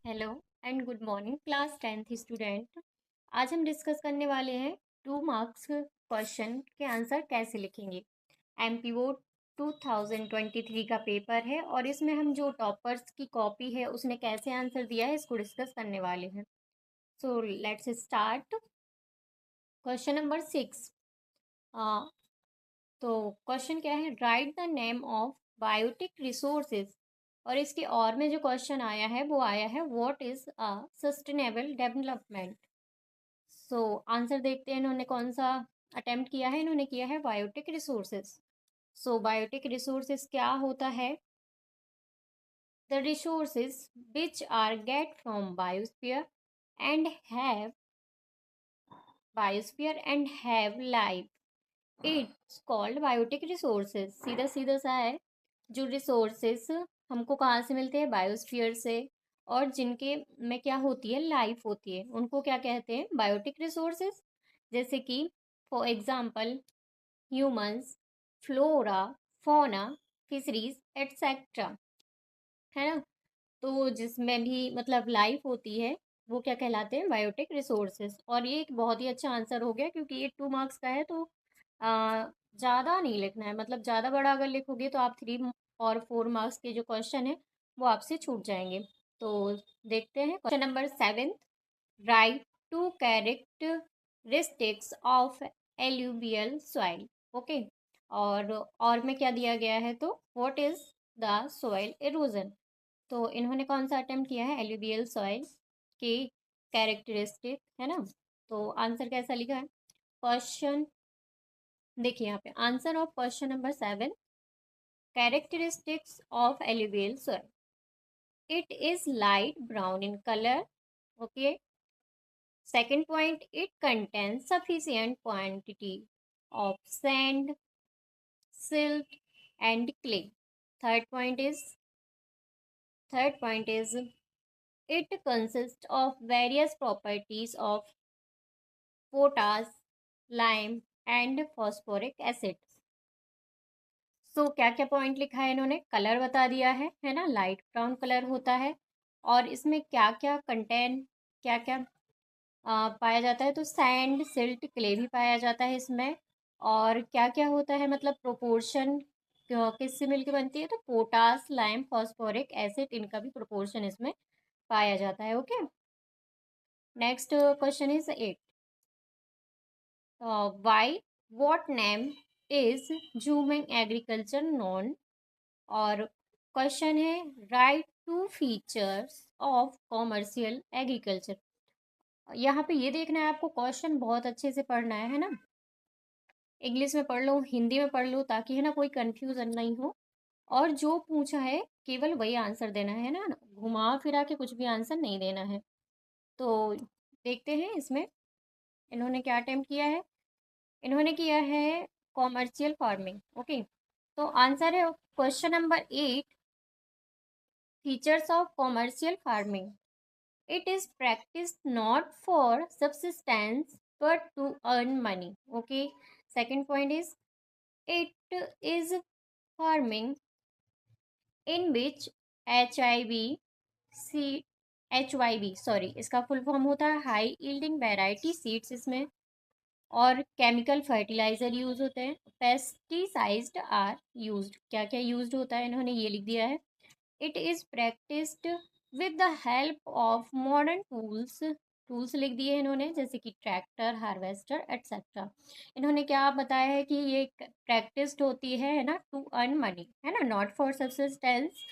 Hello and good morning class 10th student. आज हम discuss करने वाले हैं 2 मार्क्स क्वेश्चन के आंसर कैसे लिखेंगे। एमपीओ 2023 का पेपर है और इसमें हम जो टॉपर्स की कॉपी है उसने कैसे आंसर दिया है इसको डिस्कस करने वाले हैं। So let's start. Question number 6। तो क्वेश्चन क्या है, write the name of biotic resources. और इसके और में जो क्वेश्चन आया है वो आया है what is a sustainable development. So answer देखते हैं इन्होंने कौन सा अटेम्प्ट किया है। इन्होंने किया है biotic resources. So biotic resources क्या होता है? The resources which are get from and biosphere and have life, it's called biotic resources. सीधा सीधा सा है, जो रिसोर्सेस हमको कहाँ से मिलते हैं? बायोस्फीयर से। और जिनके में क्या होती है? लाइफ होती है, उनको क्या कहते हैं? Biotic resources. जैसे कि for example humans, flora, fauna, fisheries etcetera, है ना। तो जिसमें भी मतलब लाइफ होती है वो क्या कहलाते हैं? Biotic resources. और ये एक बहुत ही अच्छा आंसर हो गया क्योंकि ये 2 मार्क्स का है, तो ज़्यादा नहीं लिखना है। मतलब ज़्यादा बड़ा अगर लिखोगे तो आप 3 और 4 मार्क्स के जो क्वेश्चन है वो आपसे छूट जाएंगे। तो देखते हैं question number 7। Right to characteristics of alluvial soil. Okay. और में क्या दिया गया है? तो what is the soil erosion. तो इन्होंने कौन सा अटेम्प्ट किया है? एल्यूवियल सॉइल की कैरेक्टरिस्टिक, है ना। तो आंसर कैसा लिखा है? क्वेश्चन देखिए यहाँ पे, answer of question number 7, characteristics of alluvial soil. It is light brown in colour. Okay. Second point, it contains sufficient quantity of sand, silt and clay. Third point is third point is it consists of various properties of potash, lime and phosphoric acid. सो क्या क्या point लिखा है इन्होंने? Colour बता दिया है ना, light brown colour होता है। और इसमें क्या क्या कंटेन, क्या क्या पाया जाता है? तो सैंड, सिल्ट, क्ले भी पाया जाता है इसमें। और क्या क्या होता है, मतलब प्रोपोर्शन किससे मिलकर बनती है? तो पोटास, लाइम, फॉस्फोरिक एसिड, इनका भी प्रोपोर्शन इसमें पाया जाता है। Okay. Next question is 8। Why what name is jhuming agriculture known. और क्वेश्चन है write two features of commercial agriculture. यहाँ पे ये देखना है आपको, क्वेश्चन बहुत अच्छे से पढ़ना है ना। इंग्लिश में पढ़ लो, हिंदी में पढ़ लो, ताकि है ना कोई कंफ्यूजन नहीं हो। और जो पूछा है केवल वही आंसर देना है ना, घुमा फिरा के कुछ भी आंसर नहीं देना है। तो देखते हैं इसमें इन्होंने क्या अटेम्प्ट किया है। इन्होंने किया है कॉमर्शियल फार्मिंग। ओके। तो आंसर है question number 8, features of commercial farming. It is practice not for subsistence but to earn money. Okay. Second point is it is farming in which see HYV, sorry, इसका full form होता है high yielding variety seeds इसमें। और chemical fertiliser use होते हैं, pesticides are used. क्या क्या used होता है इन्होंने ये लिख दिया है। It is practised with the help of modern tools. Tools लिख दिए इन्होंने, जैसे कि ट्रैक्टर, हार्वेस्टर एटसेट्रा। इन्होंने क्या बताया है कि ये प्रैक्टिस्ड होती है ना, टू अर्न मनी, है ना, नॉट फॉर सब्सिस्टेंस।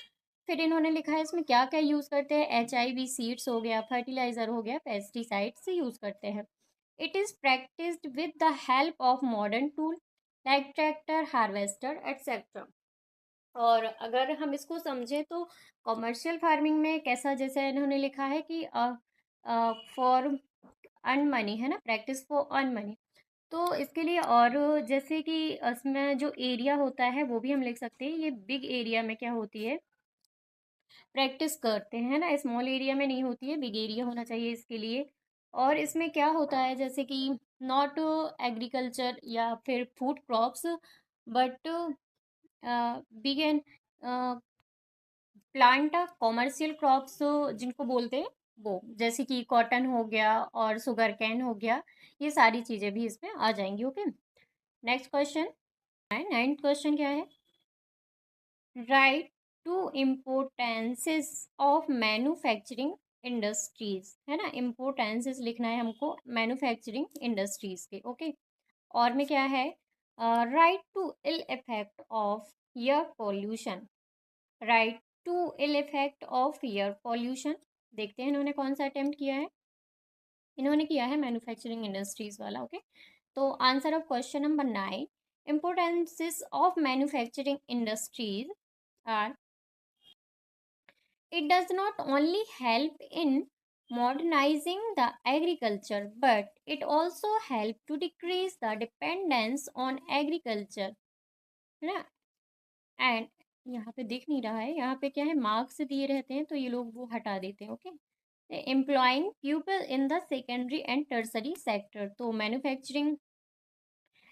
फिर इन्होंने लिखा है इसमें क्या क्या यूज़ करते हैं। HIV सीड्स हो गया, फर्टिलाइजर हो गया, पेस्टिसाइड्स यूज़ करते हैं। It is practised with the help of modern tool like tractor, harvester etcetera. और अगर हम इसको समझें तो कॉमर्शियल फार्मिंग में कैसा, जैसे इन्होंने लिखा है कि फॉर अर्न मनी, है ना, प्रैक्टिस फॉर अर्न मनी। तो इसके लिए और जैसे कि इसमें जो एरिया होता है वो भी हम लिख सकते हैं। ये बिग एरिया में क्या होती है? प्रैक्टिस करते हैं ना, स्मॉल एरिया में नहीं होती है, बिग एरिया होना चाहिए इसके लिए। और इसमें क्या होता है, जैसे कि नॉट एग्रीकल्चर या फिर food crops but big and plant commercial crops जिनको बोलते हैं वो, जैसे कि कॉटन हो गया और शुगर कैन हो गया, ये सारी चीज़ें भी इसमें आ जाएंगी। ओके, नेक्स्ट क्वेश्चन है, 9th क्वेश्चन क्या है? Write to importances of manufacturing industries, है ना, इम्पोर्टेंसेस लिखना है हमको मैन्युफैक्चरिंग इंडस्ट्रीज के। ओके, और में क्या है? Write two ill effect of air pollution, write two ill effect of air pollution. देखते हैं इन्होंने कौन सा अटेम्प्ट किया है। इन्होंने किया है मैन्युफैक्चरिंग इंडस्ट्रीज वाला। ओके, तो answer of question number 9, importances of manufacturing industries are, it does not only help in modernizing the agriculture, but it also help to decrease the dependence on agriculture, है ना। And यहाँ पे दिख नहीं रहा है, यहाँ पे क्या है, मार्क्स दिए रहते हैं तो ये लोग वो हटा देते हैं। Okay, employing people in the secondary and tertiary sector, तो मैन्युफैक्चरिंग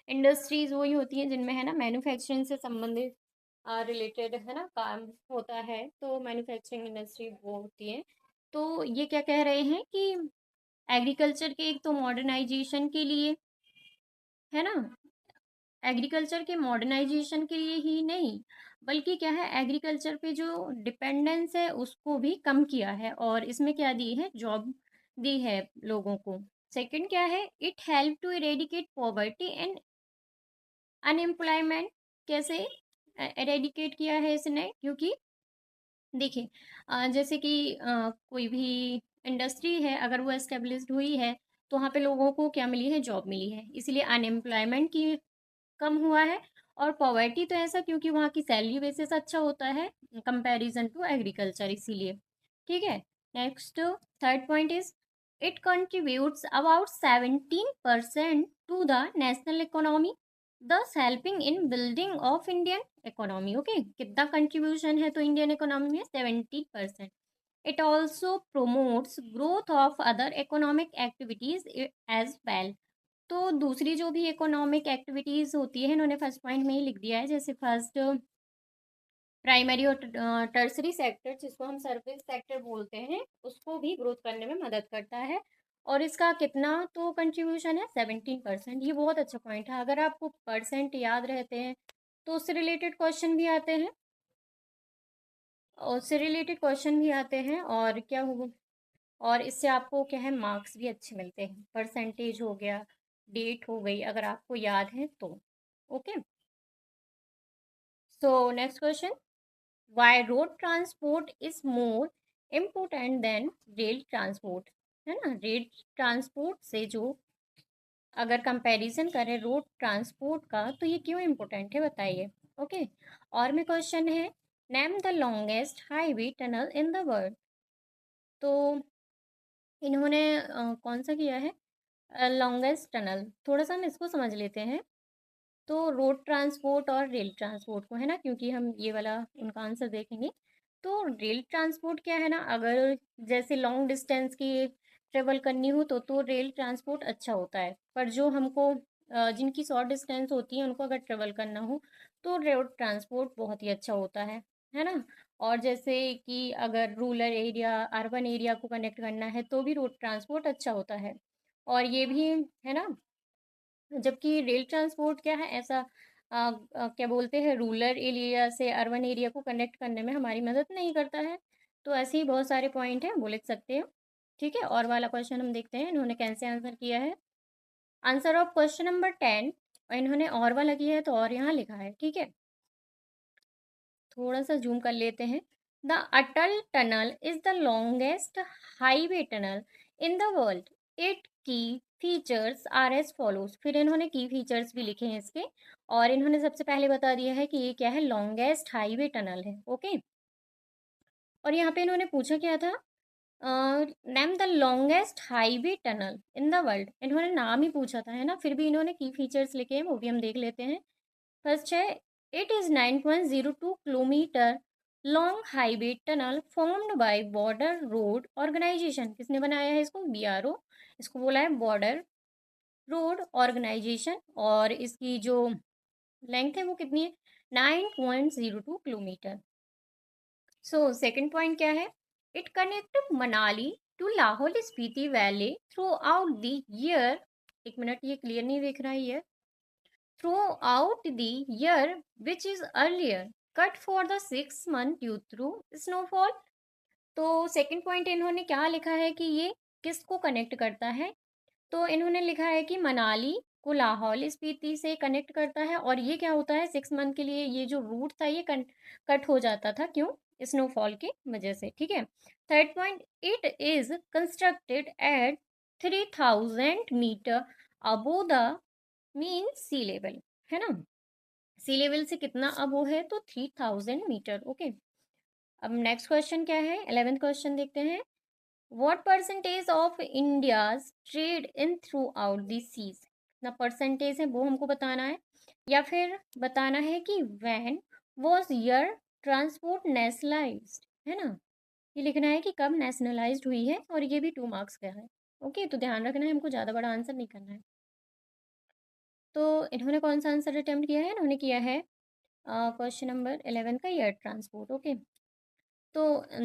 इंडस्ट्रीज वही होती हैं जिनमें, है ना, मैन्युफैक्चरिंग से संबंधित रिलेटेड, है ना, काम होता है, तो मैन्युफैक्चरिंग इंडस्ट्री वो होती है। तो ये क्या कह रहे हैं कि एग्रीकल्चर के एक तो मॉडर्नाइजेशन के लिए, है ना, एग्रीकल्चर के मॉडर्नाइजेशन के लिए ही नहीं, बल्कि क्या है, एग्रीकल्चर पे जो डिपेंडेंस है उसको भी कम किया है, और इसमें क्या दी है, जॉब दी है लोगों को। सेकंड क्या है, it help to eradicate poverty and unemployment. कैसे एरेडिकेट किया है इसने? क्योंकि देखिए, जैसे कि कोई भी इंडस्ट्री है, अगर वो एस्टेब्लिश्ड हुई है तो वहाँ पे लोगों को क्या मिली है, जॉब मिली है, इसलिए अनएम्प्लॉयमेंट की कम हुआ है। और पॉवर्टी तो ऐसा क्योंकि वहाँ की सैलरी बेसिस अच्छा होता है कंपैरिजन टू एग्रीकल्चर, इसीलिए। ठीक है, next third point is, it contributes about 17% to the national economy, thus helping in building of Indian economy. Okay, कितना कंट्रीब्यूशन है तो इंडियन इकोनॉमी में 17%। It also promotes growth of other economic activities as well. तो दूसरी जो भी economic activities होती है, इन्होंने फर्स्ट पॉइंट में ही लिख दिया है, जैसे फर्स्ट प्राइमरी और टर्सरी सेक्टर, जिसको हम सर्विस सेक्टर बोलते हैं, उसको भी ग्रोथ करने में मदद करता है। और इसका कितना तो कंट्रीब्यूशन है, 17%। ये बहुत अच्छा पॉइंट है, अगर आपको परसेंट याद रहते हैं तो उससे रिलेटेड क्वेश्चन भी आते हैं, और क्या हुआ, और इससे आपको क्या है, मार्क्स भी अच्छे मिलते हैं, परसेंटेज हो गया, डेट हो गई, अगर आपको याद है तो। Okay, so next question, why road transport is more important than rail transport, है ना। रेल ट्रांसपोर्ट से जो अगर कंपैरिजन करें रोड ट्रांसपोर्ट का, तो ये क्यों इम्पोर्टेंट है बताइए। ओके, और में क्वेश्चन है, name the longest highway tunnel in the world. तो इन्होंने कौन सा किया है, लॉन्गेस्ट टनल, थोड़ा सा हम इसको समझ लेते हैं। तो रोड ट्रांसपोर्ट और रेल ट्रांसपोर्ट को, है ना, क्योंकि हम ये वाला उनका आंसर देखेंगे। तो रेल ट्रांसपोर्ट क्या है ना, अगर जैसे लॉन्ग डिस्टेंस की ट्रेवल करनी हो तो रेल ट्रांसपोर्ट अच्छा होता है, पर जो हमको जिनकी शॉर्ट डिस्टेंस होती है उनको अगर ट्रेवल करना हो तो रोड ट्रांसपोर्ट बहुत ही अच्छा होता है ना। और जैसे कि अगर रूरल एरिया अर्बन एरिया को कनेक्ट करना है तो भी रोड ट्रांसपोर्ट अच्छा होता है। और ये भी, है ना, जबकि रेल ट्रांसपोर्ट क्या है, ऐसा क्या बोलते हैं, रूरल एरिया से अर्बन एरिया को कनेक्ट करने में हमारी मदद नहीं करता है। तो ऐसे ही बहुत सारे पॉइंट हैं, वो लिख सकते हो। ठीक है, और वाला क्वेश्चन हम देखते हैं इन्होंने कैसे आंसर किया है। आंसर ऑफ क्वेश्चन नंबर 10, और इन्होंने और वाला किया है तो और यहाँ लिखा है। ठीक है, थोड़ा सा जूम कर लेते हैं। The Atal tunnel is the longest highway tunnel in the world, it की फीचर्स आर एज फॉलोज। फिर इन्होंने की फीचर्स भी लिखे हैं इसके, और इन्होंने सबसे पहले बता दिया है कि ये क्या है, लॉन्गेस्ट हाईवे टनल है। ओके, और यहाँ पे इन्होंने पूछा क्या था, name the longest highway tunnel in the world, इन्होंने नाम ही पूछा था, है ना, फिर भी इन्होंने की फीचर्स लिखे हैं, वो भी हम देख लेते हैं। फर्स्ट है, it is 9.02 kilometre long highway tunnel formed by border road organisation. किसने बनाया है इसको, BRO, इसको बोला है बॉर्डर रोड ऑर्गेनाइजेशन। और इसकी जो लेंथ है वो कितनी है, 9.02 किलोमीटर। सो सेकंड पॉइंट क्या है? It connect Manali to Lahaul Spiti valley throughout the year. एक मिनट, ये क्लियर नहीं दिख रहा है ये। Throughout the year which is earlier cut for the 6 month due through snowfall. तो सेकंड पॉइंट इन्होंने क्या लिखा है कि ये किसको कनेक्ट करता है? तो इन्होंने लिखा है कि मनाली को लाहौल स्पीति से कनेक्ट करता है, और ये क्या होता है, 6 month के लिए ये जो रूट था ये कट हो जाता था। क्यों? स्नोफॉल की वजह से। ठीक है। Third point, it is constructed at 3000 metre above the mean sea level, है ना। सी लेवल से कितना अबो है? तो 3000 मीटर। ओके। अब नेक्स्ट क्वेश्चन क्या है? 11th क्वेश्चन देखते हैं। What percentage of India's trade in throughout the seas? कितना परसेंटेज है वो हमको बताना है, या फिर बताना है कि when was your transport nationalized, है ना। ये लिखना है कि कब नेशनलाइज्ड हुई है, और ये भी 2 marks का है। ओके, तो ध्यान रखना है, हमको ज़्यादा बड़ा आंसर नहीं करना है। तो इन्होंने कौन सा आंसर अटेम्प्ट किया है? इन्होंने किया है क्वेश्चन नंबर 11 का एयर ट्रांसपोर्ट। ओके। तो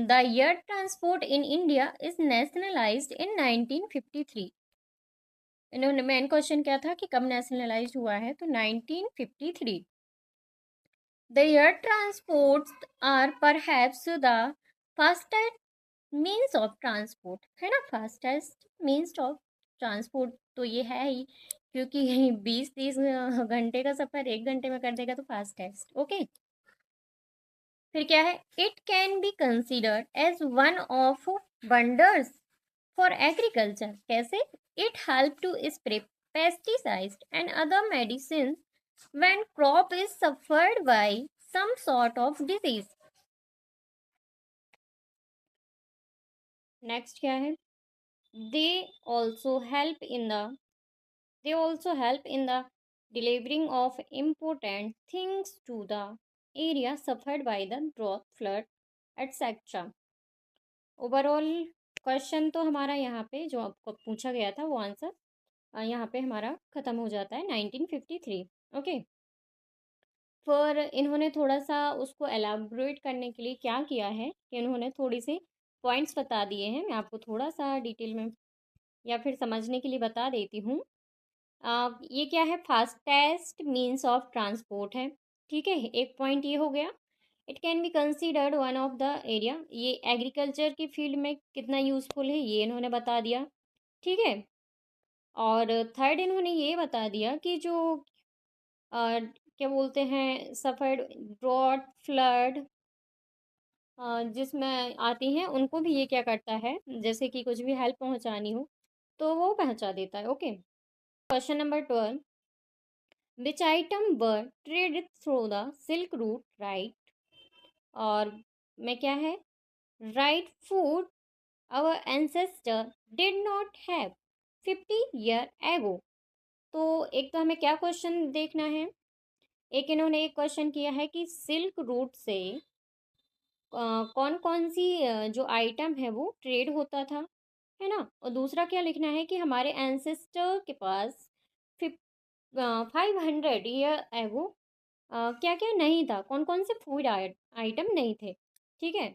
the air transport in India is nationalised in 1953। इन्होंने मेन क्वेश्चन क्या था कि कब नेशनलाइज हुआ है? तो 1953। The air transports are perhaps the fastest means of transport, है ना। फास्टेस्ट मीन्स ऑफ ट्रांसपोर्ट तो ये है ही, क्योंकि 20-30 घंटे का सफ़र 1 घंटे में कर देगा, तो फास्टेस्ट। ओके। फिर क्या है? It can be considered as one of wonders for agriculture. कैसे? It help to spray pesticides and other medicine when crop is suffered by some sort of disease. Next क्या है? They also help in the they also help in the delivering of important things to the area suffered by the drought, flood etcetera. Overall question तो हमारा यहाँ पे जो आपको पूछा गया था वो आंसर यहाँ पे हमारा ख़त्म हो जाता है 1953। ओके। फिर इन्होंने थोड़ा सा उसको एलाबोरेट करने के लिए क्या किया है कि इन्होंने थोड़ी सी पॉइंट्स बता दिए हैं। मैं आपको थोड़ा सा डिटेल में या फिर समझने के लिए बता देती हूँ। ये क्या है? फास्टेस्ट मीन्स ऑफ ट्रांसपोर्ट है। ठीक है, एक पॉइंट ये हो गया। It can be considered one of the area, ये एग्रीकल्चर की फील्ड में कितना यूजफुल है ये इन्होंने बता दिया। ठीक है। और थर्ड इन्होंने ये बता दिया कि जो क्या बोलते हैं, सफ़र, ड्रॉट, फ्लड जिसमें आती हैं उनको भी ये क्या करता है, जैसे कि कुछ भी हेल्प पहुंचानी हो तो वो पहुंचा देता है। Okay. Question number 12, which item were trade through the silk route, right. और में क्या है? Write food our ancestor did not have 50 years एगो। तो एक तो हमें क्या क्वेश्चन देखना है? एक इन्होंने एक क्वेश्चन किया है कि सिल्क रूट से कौन कौन सी जो आइटम है वो ट्रेड होता था, है ना। और दूसरा क्या लिखना है कि हमारे एंसेस्टर के पास 500 years एगो क्या क्या नहीं था, कौन कौन से फूड आइटम नहीं थे। ठीक है।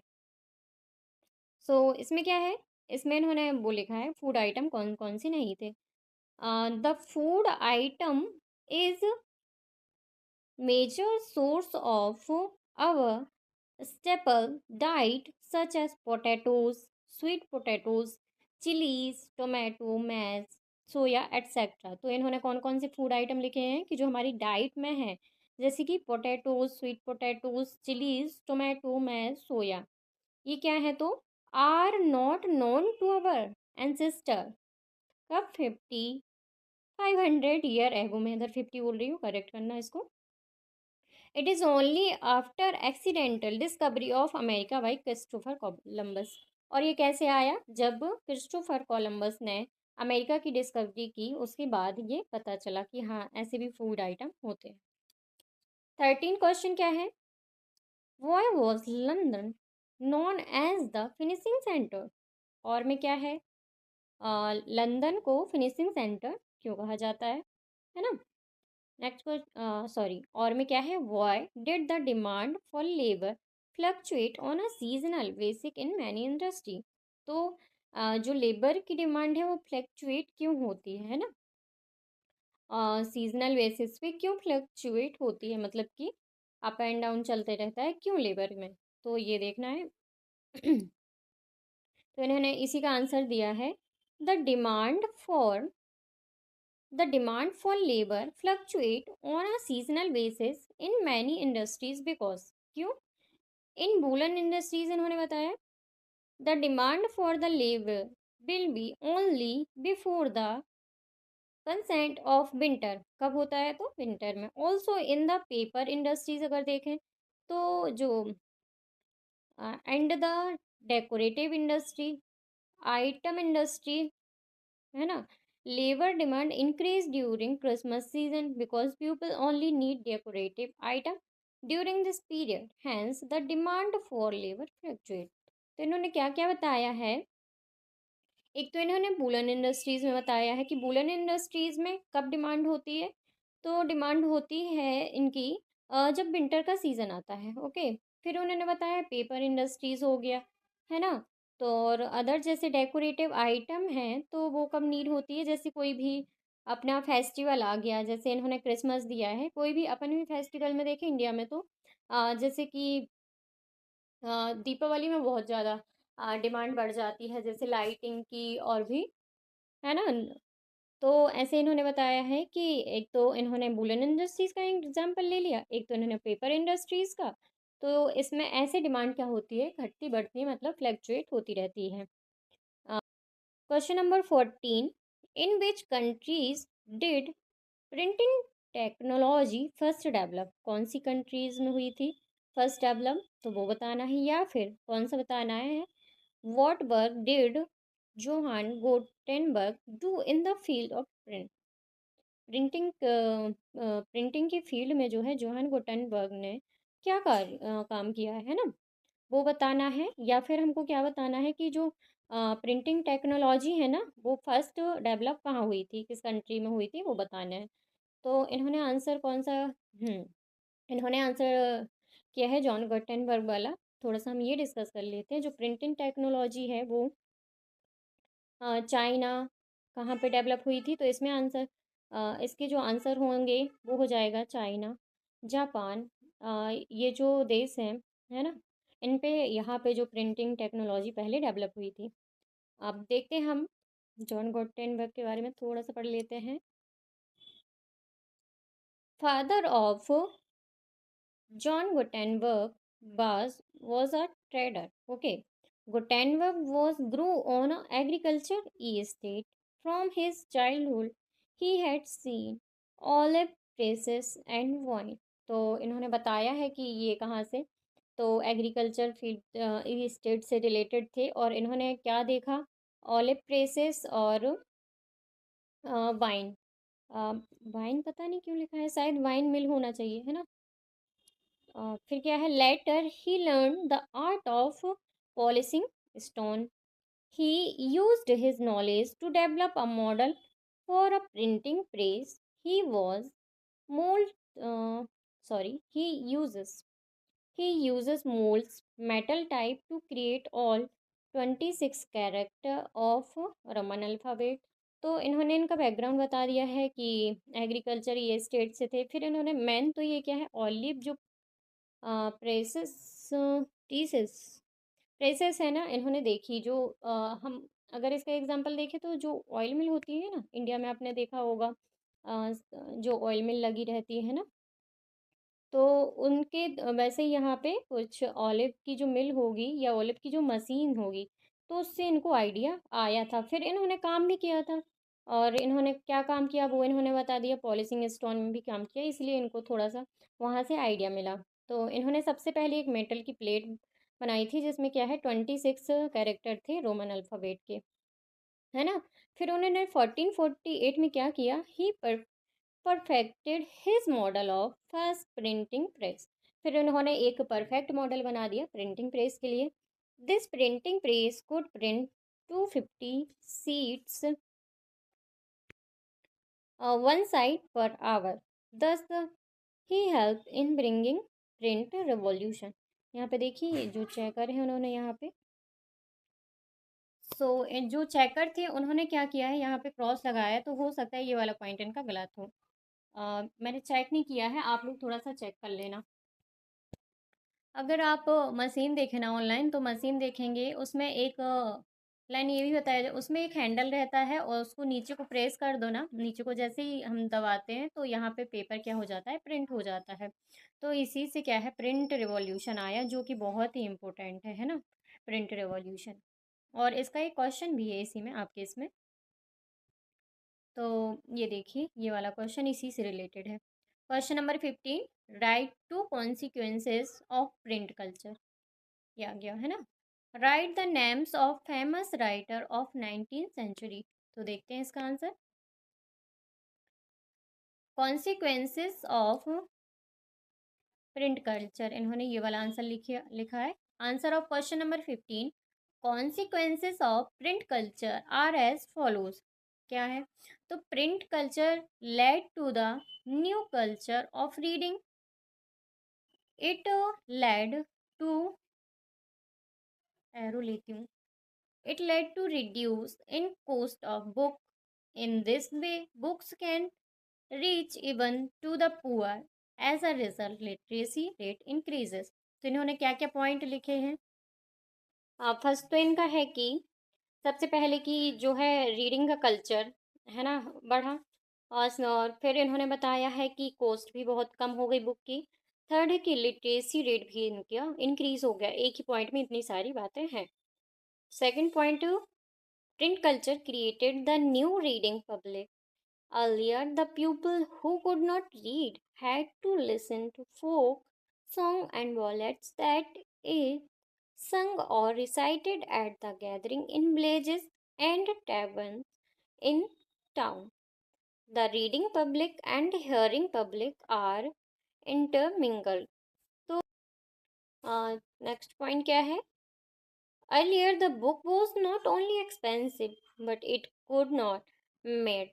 सो इसमें क्या है? इसमें इन्होंने वो लिखा है फूड आइटम कौन कौन से नहीं थे। The food item is major source of our staple diet such as potatoes, sweet potatoes, chillies, tomato, maize, soya etcetera. तो इन्होंने कौन कौन से फूड आइटम लिखे हैं कि जो हमारी डाइट में है, जैसे कि potatoes, sweet potatoes, chillies, tomato, maize, soya, ये क्या है? तो are not known to our ancestor कब? 500 years एगो में, इधर 50 बोल रही हूँ, करेक्ट करना इसको। It is only after accidental discovery of America by Christopher Columbus. और ये कैसे आया? जब क्रिस्टोफर कोलंबस ने अमेरिका की डिस्कवरी की उसके बाद ये पता चला कि हाँ ऐसे भी फूड आइटम होते हैं। 13 क्वेश्चन क्या है? Why was London known as the finishing centre. और में क्या है? लंदन को फिनिशिंग सेंटर क्यों कहा जाता है ना। नेक्स्ट सॉरी, और में क्या है? Why did the demand for labour fluctuate on a seasonal basic in many industry. तो जो लेबर की डिमांड है वो फ्लक्चुएट क्यों होती है ना, सीजनल बेसिस पे क्यों फ्लक्चुएट होती है, मतलब कि अप एंड डाउन चलते रहता है क्यों लेबर में, तो ये देखना है। तो इन्होंने इसी का आंसर दिया है, the demand for the demand for labour fluctuate on a seasonal basis in many industries because, क्यों, इन वूलन इंडस्ट्रीज इन्होंने बताया the demand for the labour will be only before the consent of winter, कब होता है तो winter में। Also in the paper industries अगर देखें तो जो and the decorative industry, item industry, है ना, labour demand increase during Christmas season because people only need decorative item during this period, hence the demand for labour fluctuate. तो इन्होंने क्या क्या बताया है, एक तो इन्होंने वूलन इंडस्ट्रीज में बताया है कि वूलन इंडस्ट्रीज में कब डिमांड होती है, तो डिमांड होती है इनकी जब विंटर का सीजन आता है। ओके, फिर उन्होंने बताया पेपर इंडस्ट्रीज हो गया, है ना, तो और अदर जैसे डेकोरेटिव आइटम हैं तो वो कब नीड होती है, जैसे कोई भी अपना फेस्टिवल आ गया, जैसे इन्होंने क्रिसमस दिया है, कोई भी अपन भी फेस्टिवल में देखें इंडिया में तो जैसे कि दीपावली में बहुत ज़्यादा डिमांड बढ़ जाती है, जैसे लाइटिंग की और भी, है ना। तो ऐसे इन्होंने बताया है कि एक तो इन्होंने वूलन इंडस्ट्रीज़ का एग्जांपल ले लिया, एक तो इन्होंने पेपर इंडस्ट्रीज़ का। तो इसमें ऐसे डिमांड क्या होती है, घटती बढ़ती, मतलब फ्लैक्चुएट होती रहती है। Question number 14, in which countries did printing technology first develop, कौन सी कंट्रीज में हुई थी फर्स्ट डेवलप, तो वो बताना है, या फिर कौन सा बताना है, what work did Johann Gutenberg do in the field of printing, printing की फील्ड में जो है जोहान गुटेनबर्ग ने क्या काम किया है ना, वो बताना है। या फिर हमको क्या बताना है कि जो प्रिंटिंग टेक्नोलॉजी है ना वो फर्स्ट डेवलप कहाँ हुई थी, किस कंट्री में हुई थी, वो बताना है। तो इन्होंने आंसर कौन सा, इन्होंने आंसर किया है जॉन गुटेनबर्ग वाला। थोड़ा सा हम ये डिस्कस कर लेते हैं, जो प्रिंटिंग टेक्नोलॉजी है वो चाइना कहाँ पे डेवलप हुई थी, तो इसमें आंसर इसके जो आंसर होंगे वो हो जाएगा चाइना, जापान, ये जो देश हैं, है ना, इन पे यहाँ पे जो प्रिंटिंग टेक्नोलॉजी पहले डेवलप हुई थी। अब देखते हैं हम जॉन गुटेनबर्ग के बारे में थोड़ा सा पढ़ लेते हैं। Father of John Gutenberg was a trader. Okay. Gutenberg grew on a agriculture estate. From his childhood, he had seen olive presses and wine. तो इन्होंने बताया है कि ये कहाँ से, तो एग्रीकल्चर फील्ड स्टेट से रिलेटेड थे, और इन्होंने क्या देखा, ऑलिव प्रेसेस और वाइन, वाइन पता नहीं क्यों लिखा है, शायद वाइन मिल होना चाहिए, है ना। फिर क्या है, later he learn the art of polishing stone, he used his knowledge to develop a model for a printing press, he was mould he uses molds metal type to create all 26 character of Roman alphabet। तो इन्होंने इनका background बता दिया है कि agriculture ये state से थे। फिर इन्होंने मेन तो ये क्या है, ऑलिव जो प्रेसेस टीसेस प्रेसेस है ना, इन्होंने देखी जो हम अगर इसका एग्जांपल देखें तो जो ऑयल मिल होती है ना इंडिया में, आपने देखा होगा जो ऑयल मिल लगी रहती है ना, तो उनके वैसे ही यहाँ पे कुछ ऑलिव की जो मिल होगी या ऑलिव की जो मशीन होगी, तो उससे इनको आइडिया आया था। फिर इन्होंने काम भी किया था, और इन्होंने क्या काम किया वो इन्होंने बता दिया, पॉलिशिंग स्टोन में भी काम किया, इसलिए इनको थोड़ा सा वहाँ से आइडिया मिला। तो इन्होंने सबसे पहले एक मेटल की प्लेट बनाई थी जिसमें क्या है 26 कैरेक्टर थे रोमन अल्फ़ाबेट के, है ना। फिर उन्होंने 1448 में क्या किया, he perfected his model of first printing press. फिर उन्होंने एक परफेक्ट मॉडल बना दिया प्रिंटिंग प्रेस के लिए। This printing press could print 250 sheets one side per hour, thus he help in bringing print revolution. यहाँ पे देखिए जो चेकर है उन्होंने यहाँ पे, सो जो चेकर थे उन्होंने क्या किया है, यहाँ पे क्रॉस लगाया है, तो हो सकता है ये वाला पॉइंट इनका गलत हो। मैंने चेक नहीं किया है, आप लोग थोड़ा सा चेक कर लेना। अगर आप मशीन देखें ना ऑनलाइन, तो मशीन देखेंगे उसमें एक लाइन ये भी बताया जाए, उसमें एक हैंडल रहता है और उसको नीचे को प्रेस कर दो ना, नीचे को जैसे ही हम दबाते हैं तो यहाँ पे पेपर क्या हो जाता है, प्रिंट हो जाता है। तो इसी से क्या है, प्रिंट रिवॉल्यूशन आया, जो कि बहुत ही इम्पोर्टेंट है ना, प्रिंट रिवॉल्यूशन। और इसका एक क्वेश्चन भी है इसी में, आपके इसमें। तो ये देखिए, ये वाला क्वेश्चन इसी से रिलेटेड है। Question number 15, write two consequences of print culture, ये आ गया है ना। Write the names of famous writer of 19th century। तो देखते हैं इसका answer. Consequences of print culture, इन्होंने ये वाला आंसर लिखा है। Answer of question number 15, consequences of print culture are as follows. क्या है, तो print culture led to the new culture of reading. It led to, arrow लेती हूँ, it led to reduce in cost of book. In this way, books can reach even to the poor. As a result, literacy rate increases. तो इन्होंने क्या क्या point लिखे हैं। First तो इनका है कि सबसे पहले कि जो है रीडिंग का कल्चर है ना बढ़ा, और फिर इन्होंने बताया है कि कॉस्ट भी बहुत कम हो गई बुक की। थर्ड है कि लिटरेसी रेट भी इनका इंक्रीज हो गया। एक ही पॉइंट में इतनी सारी बातें हैं। Second point, print culture created the new reading public. Earlier, the people who could not read had to listen to folk song and ballads that is sung or recited at the gathering in villages and taverns in town. The reading public and hearing public are intermingled. तो next point क्या है, earlier, the book was not only expensive, but it could not meet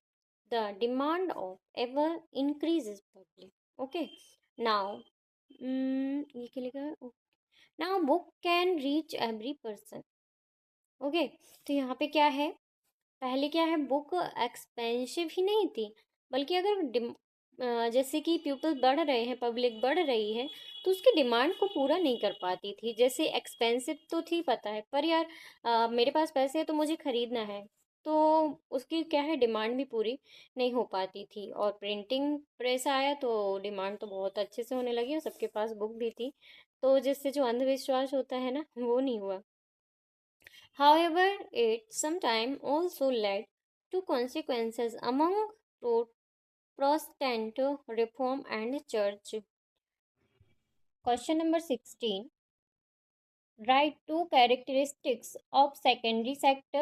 the demand of ever increases public. Okay, now, ये क्या लिखा है? Now book can reach every person. Okay, तो यहाँ पे क्या है, पहले क्या है, बुक एक्सपेंसिव ही नहीं थी, बल्कि अगर जैसे कि पीपल बढ़ रहे हैं, पब्लिक बढ़ रही है, तो उसकी डिमांड को पूरा नहीं कर पाती थी। जैसे एक्सपेंसिव तो थी, पता है, पर यार मेरे पास पैसे हैं तो मुझे ख़रीदना है, तो उसकी क्या है, डिमांड भी पूरी नहीं हो पाती थी। और प्रिंटिंग प्रेस आया तो डिमांड तो बहुत अच्छे से होने लगी और सबके पास बुक भी थी, तो जिससे जो अंधविश्वास होता है ना, वो नहीं हुआ। However, it sometimes also led to consequences among Protestant reform and church. Question number 16. Write two characteristics of secondary sector,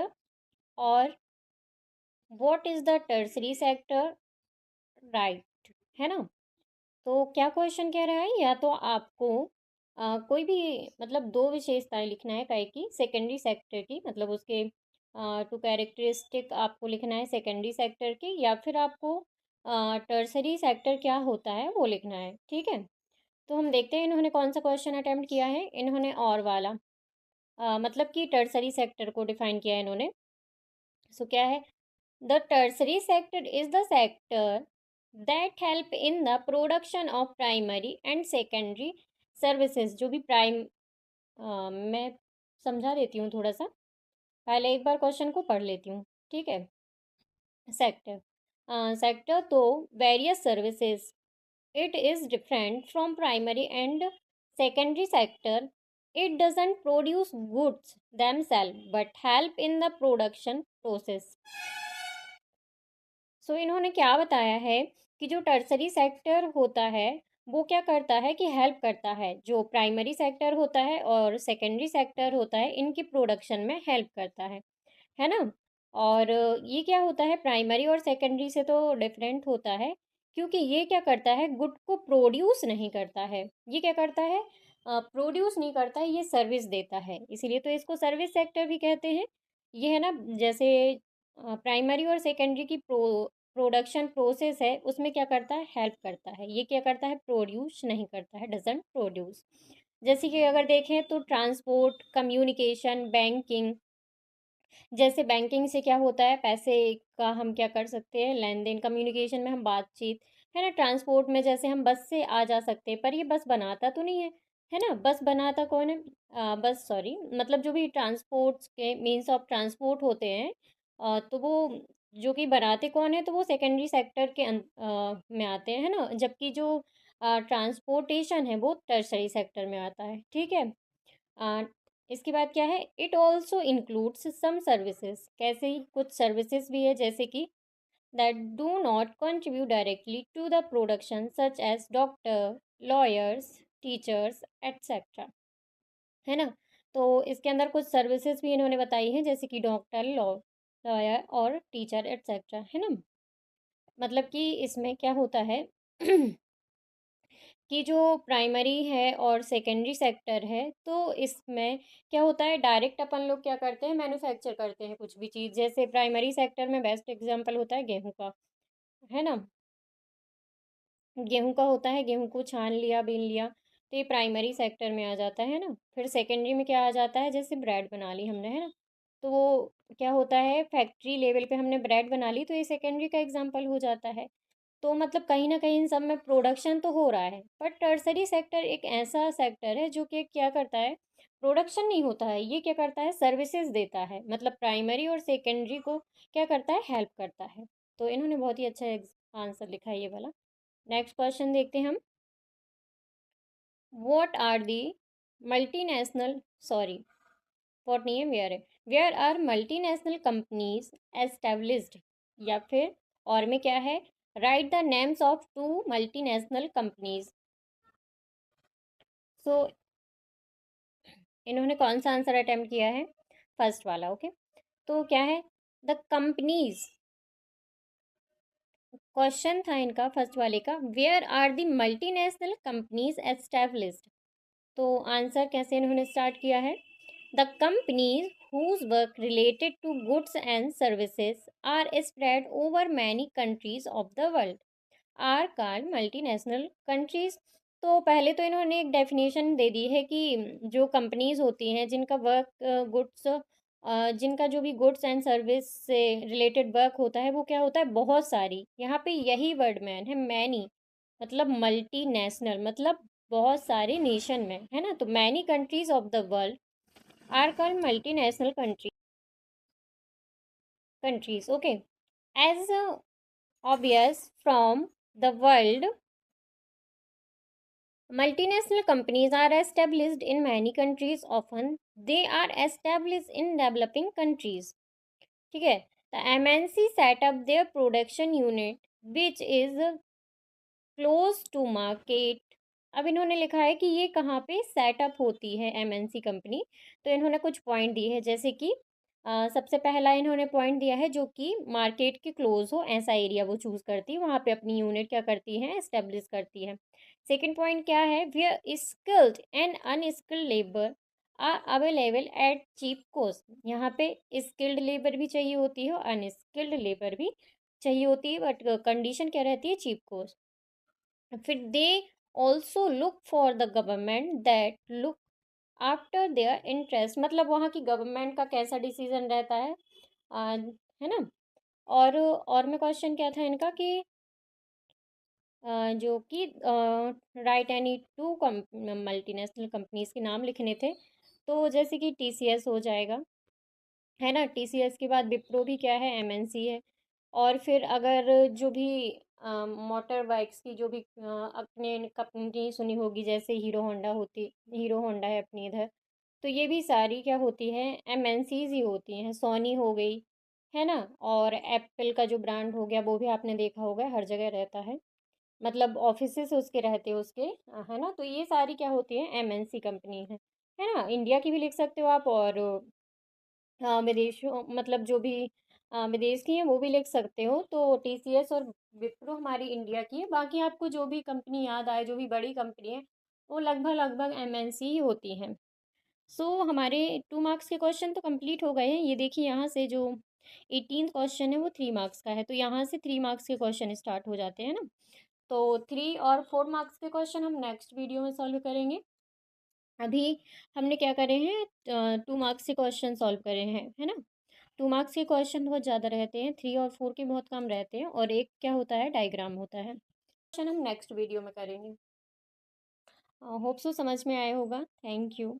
or what is the tertiary sector? Right, है ना। तो क्या क्वेश्चन कह रहा है, या तो आपको कोई भी मतलब दो विशेषताएं लिखना है काहे की सेकेंडरी सेक्टर की, मतलब उसके टू कैरेक्टरिस्टिक आपको लिखना है सेकेंडरी सेक्टर के, या फिर आपको टर्सरी सेक्टर क्या होता है वो लिखना है। ठीक है, तो हम देखते हैं इन्होंने कौन सा क्वेश्चन अटेम्प्ट किया है। इन्होंने और वाला मतलब कि टर्सरी सेक्टर को डिफाइन किया है इन्होंने। सो क्या है, the tertiary sector is the sector that help in the production of primary and secondary services. जो भी मैं समझा देती हूँ थोड़ा सा, पहले एक बार क्वेश्चन को पढ़ लेती हूँ। ठीक है, सेक्टर सेक्टर तो various services, it is different from primary and secondary sector. It doesn't produce goods themselves but help in the production process. So इन्होंने क्या बताया है कि जो टर्सरी सेक्टर होता है वो क्या करता है कि हेल्प करता है, जो प्राइमरी सेक्टर होता है और सेकेंडरी सेक्टर होता है इनकी प्रोडक्शन में हेल्प करता है ना। और ये क्या होता है, प्राइमरी और सेकेंडरी से तो डिफरेंट होता है, क्योंकि ये क्या करता है, गुड को प्रोड्यूस नहीं करता है। ये क्या करता है, प्रोड्यूस नहीं करता है, ये सर्विस देता है, इसीलिए तो इसको सर्विस सेक्टर भी कहते हैं। ये है ना, जैसे प्राइमरी और सेकेंडरी की प्रोडक्शन प्रोसेस है, उसमें क्या करता है, हेल्प करता है। ये क्या करता है, प्रोड्यूस नहीं करता है, डजंट प्रोड्यूस। जैसे कि अगर देखें तो ट्रांसपोर्ट, कम्युनिकेशन, बैंकिंग। जैसे बैंकिंग से क्या होता है, पैसे का हम क्या कर सकते हैं, लेन देन। कम्युनिकेशन में हम बातचीत, है ना। ट्रांसपोर्ट में जैसे हम बस से आ जा सकते हैं, पर ये बस बनाता तो नहीं है ना। बस बनाता कौन है? बस सॉरी, मतलब जो भी ट्रांसपोर्ट्स के मीन्स ऑफ ट्रांसपोर्ट होते हैं, तो वो जो कि बनाते कौन है, तो वो सेकेंडरी सेक्टर के में आते हैं, है ना। जबकि जो ट्रांसपोर्टेशन है वो टर्सरी सेक्टर में आता है, ठीक है। अ, इसके बाद क्या है, it also includes some services. कैसे ही कुछ सर्विसेज भी है, जैसे कि that do not contribute directly to the production, such as doctor, lawyers, teachers etcetera, है ना। तो इसके अंदर कुछ सर्विसेज भी इन्होंने बताई हैं, जैसे कि डॉक्टर, लॉयर और टीचर एट्सेट्रा, है ना। मतलब कि इसमें क्या होता है कि जो प्राइमरी है और सेकेंडरी सेक्टर है, तो इसमें क्या होता है, डायरेक्ट अपन लोग क्या करते हैं, मैन्युफैक्चर करते हैं कुछ भी चीज़। जैसे प्राइमरी सेक्टर में बेस्ट एग्जांपल होता है गेहूं का, है ना। गेहूं का होता है, गेहूं को छान लिया, बीन लिया, तो ये प्राइमरी सेक्टर में आ जाता है ना। फिर सेकेंडरी में क्या आ जाता है, जैसे ब्रेड बना ली हमने, है ना। तो वो क्या होता है, फैक्ट्री लेवल पे हमने ब्रेड बना ली, तो ये सेकेंडरी का एग्जाम्पल हो जाता है। तो मतलब कहीं ना कहीं इन सब में प्रोडक्शन तो हो रहा है, पर टर्सरी सेक्टर एक ऐसा सेक्टर है जो कि क्या करता है, प्रोडक्शन नहीं होता है, ये क्या करता है, सर्विसेज देता है। मतलब प्राइमरी और सेकेंडरी को क्या करता है, हेल्प करता है। तो इन्होंने बहुत ही अच्छा आंसर लिखा है ये वाला। नेक्स्ट क्वेश्चन देखते हैं हम। What are the multinational, sorry, what नहीं है, वेयर है। Where are multinational companies established, या फिर और में क्या है, write the names of two multinational companies. So इन्होंने कौन सा आंसर अटेम्प्ट किया है, फर्स्ट वाला, ओके। तो क्या है, द कंपनीज, क्वेश्चन था इनका फर्स्ट वाले का, where are the multinational companies established. तो आंसर कैसे इन्होंने स्टार्ट किया है, the companies whose work related to goods and services are spread over many countries of the world are called multinational countries. तो पहले तो इन्होंने एक डेफिनेशन दे दी है कि जो कंपनीज होती हैं जिनका वर्क गुड्स, जिनका जो भी गुड्स एंड सर्विस से रिलेटेड वर्क होता है, वो क्या होता है, बहुत सारी। यहाँ पे यही वर्ड मैन है, मैनी, मतलब मल्टी नेशनल, मतलब बहुत सारे नेशन में, है ना। तो many countries of the world are called multinational countries, okay. As obvious from the world, multinational companies are established in many countries. Often they are established in developing countries. ठीक है। The MNC set up their production unit which is close to market। अब इन्होंने लिखा है कि ये कहाँ पे सेटअप होती है एमएनसी कंपनी। तो इन्होंने कुछ पॉइंट दिए हैं, जैसे कि सबसे पहला इन्होंने पॉइंट दिया है, जो कि मार्केट के क्लोज हो ऐसा एरिया वो चूज करती है, वहाँ पे अपनी यूनिट क्या करती है, एस्टेब्लिश करती है। सेकंड पॉइंट क्या है, where skilled and unskilled labour are available at cheap cost. यहाँ पे स्किल्ड लेबर भी चाहिए होती है और अनस्किल्ड लेबर भी चाहिए होती है, बट कंडीशन क्या रहती है, चीप कॉस्ट। फिर they also look for the government that look after their interest. मतलब वहाँ की गवर्नमेंट का कैसा डिसीजन रहता है, है ना। और में क्वेश्चन क्या था इनका कि जो कि right any two multinational companies के नाम लिखने थे। तो जैसे कि टीसीएस हो जाएगा, है ना। टीसीएस के बाद विप्रो भी क्या है, एमएनसी है। और फिर अगर जो भी मोटर बाइक्स की जो भी अपने कंपनी सुनी होगी, जैसे हीरो होंडा होती, हीरो होंडा है अपनी इधर, तो ये भी सारी क्या होती है, एमएनसीज ही होती हैं। सोनी हो गई, है ना। और एप्पल का जो ब्रांड हो गया, वो भी आपने देखा होगा हर जगह रहता है, मतलब ऑफिसेस उसके रहते हैं उसके, है ना। तो ये सारी क्या होती है, एमएनसी कंपनी है ना। इंडिया की भी लिख सकते हो आप, और विदेशों, मतलब जो भी विदेश की हैं वो भी लिख सकते हो। तो टीसीएस और विप्रो हमारी इंडिया की है। बाकी आपको जो भी कंपनी याद आए, जो भी बड़ी कंपनी है, वो लगभग लगभग एमएनसी ही होती हैं। सो हमारे 2 मार्क्स के क्वेश्चन तो कंप्लीट हो गए हैं। ये देखिए, यहाँ से जो 18th क्वेश्चन है वो 3 मार्क्स का है, तो यहाँ से 3 मार्क्स के क्वेश्चन स्टार्ट हो जाते हैं ना। तो 3 और 4 मार्क्स के क्वेश्चन हम नेक्स्ट वीडियो में सॉल्व करेंगे। अभी हमने क्या करे हैं, 2 मार्क्स के क्वेश्चन सॉल्व करे हैं, है ना। 2 मार्क्स के क्वेश्चन बहुत ज़्यादा रहते हैं, 3 और 4 के बहुत कम रहते हैं, और एक क्या होता है, डायग्राम होता है। क्वेश्चन हम नेक्स्ट वीडियो में करेंगे। होप सो समझ में आया होगा। Thank you.